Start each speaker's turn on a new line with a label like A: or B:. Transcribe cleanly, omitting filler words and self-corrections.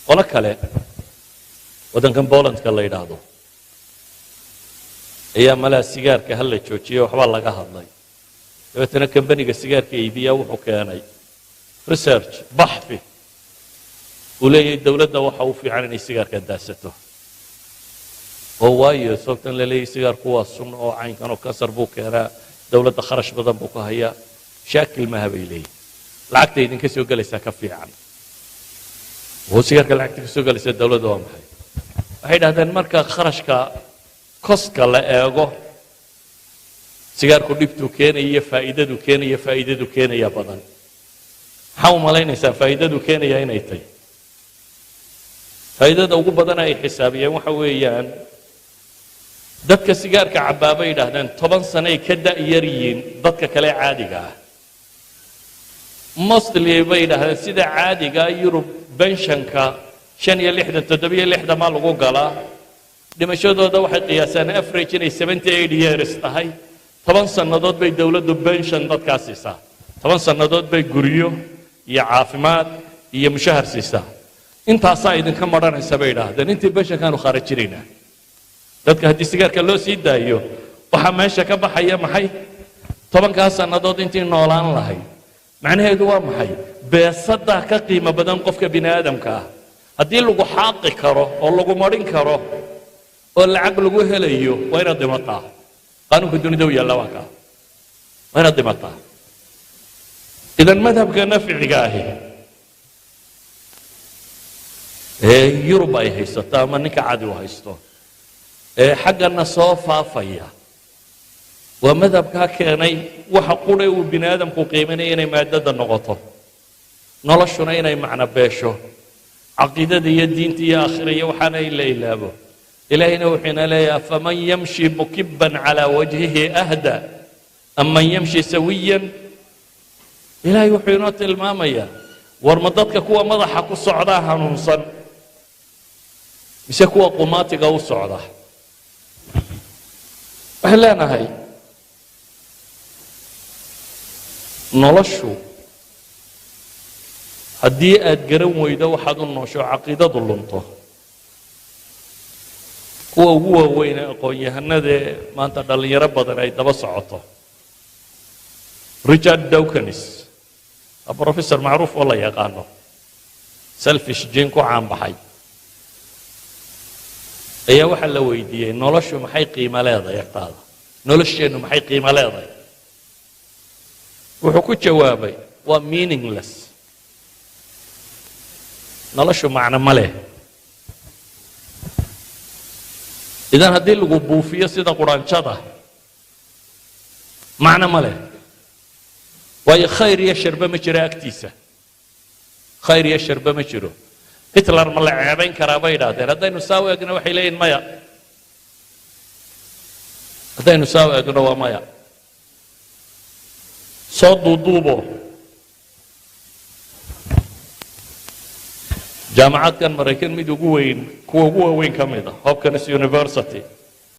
A: qolo kale waddankan Poland-ka la yidhaahdo ayaa malaa sigaarka hal la joojiyay waxbaa laga hadlay dabeetana kambaniga sigaarka iibiya wuxuu keenay research baxfi uu leeyahay dawladda waxa u fiican inay sigaarka daasato oo waayo sababtan la leeyahay sigaarku waa sun oo caynkan oo kansar buu keenaa dawladda kharash badan buu ku hayaa shaakil ma habay leeyahay lacagta idinka soo galaysaa ka fiican oo sigaarka lacagta ka soo galaysaa dawladda waa maxay waxay dhahdeen marka kharashka koska la eego sigaarku dhibtuu keenaya faa'iidadu keenaya badan maxaa u malaynaysaa faa'iidadu keenaya inay tahay faa'iidada ugu badan ay xisaabiyeen waxa weeyaan dadka sigaarka cabbaaba yidhaahdeen 10 sano ay ka da'yar yihiin dadka kale caadiga ah mostly bay yidhaahdeen sida caadiga Yurub benshanka 67 ma lagu galaa dhimashadooda waxay qiyaasaan average inay 78 years tahay 10 sannadood bay dawladdu benshan dadkaas siisaa 10 sannadood bay guryo iyo caafimaad iyo mushahar siisaa intaasaa idinka maranaysa bay yidhaahdeen intii benshankaanu kharajinaynaa dadka haddii sigaarka loo sii daayo waxaa meesha ka baxaya maxay 10 sannadood intii noolaan lahayd macnaheedu waa maxay beesadaa ka qiimo badan qofka bini aadamka ah haddii lagu xaaqi karo oo lagu marin karo oo lacag lagu helayo waa inaad dhimataa qaanuunka dunida u yaalla waa kaa waa inaad dhimataa idan madhabka nafciga ahi ee Yurub ay haysato ama ninka caadi u haysto ee xaggana soo faafaya waa madhabka keenay waxa qudhay uu bini aadamku qiimeynay inay maadada noqoto noloshuna inay macna beesho caqiidada iyo diinta iyo aakhira iyo waxaana la ilaabo ilaahina wuxuu leeyahay faman yamshi mukibban ala wajhihi ahda amma yamshi sawiyan ilaahay wuxuu inoo tilmaamayaa war ma dadka kuwa madaxa ku socda hanuunsan mise kuwa qumaatiga u socda waxaan leenahay noloshu haddii aad garan weydo waxaad u noosho caqiidadu lunto kuwa ugu waaweyn aqoon-yahanada maanta dhalinyaro badan ay daba socoto Richard Dawkins professor macruuf oo la yaqaano selfish gene ku caan baxay ayaa waxa la weydiiyay noloshu maxay qiimo leedahay agtaada nolosheenu maxay qiimo leedahay wuxuu ku jawaabay waa meaningless noloshu macna ma leh idan haddii lagu buufiyo sida quraanjada macna ma leh waayo khayr iyo sharba ma jiro agtiisa khayr iyo sharba ma jiro Hitler ma la ceebayn karaa bay yidhaahdeen haddaynu saa u eegno waxay leeyihin maya haddaynu saa u eegno waa maya soo duuduubo jaamacadkan maraykan mid ugu weyn kuwa ugu waaweyn ka mid ah Hopkins University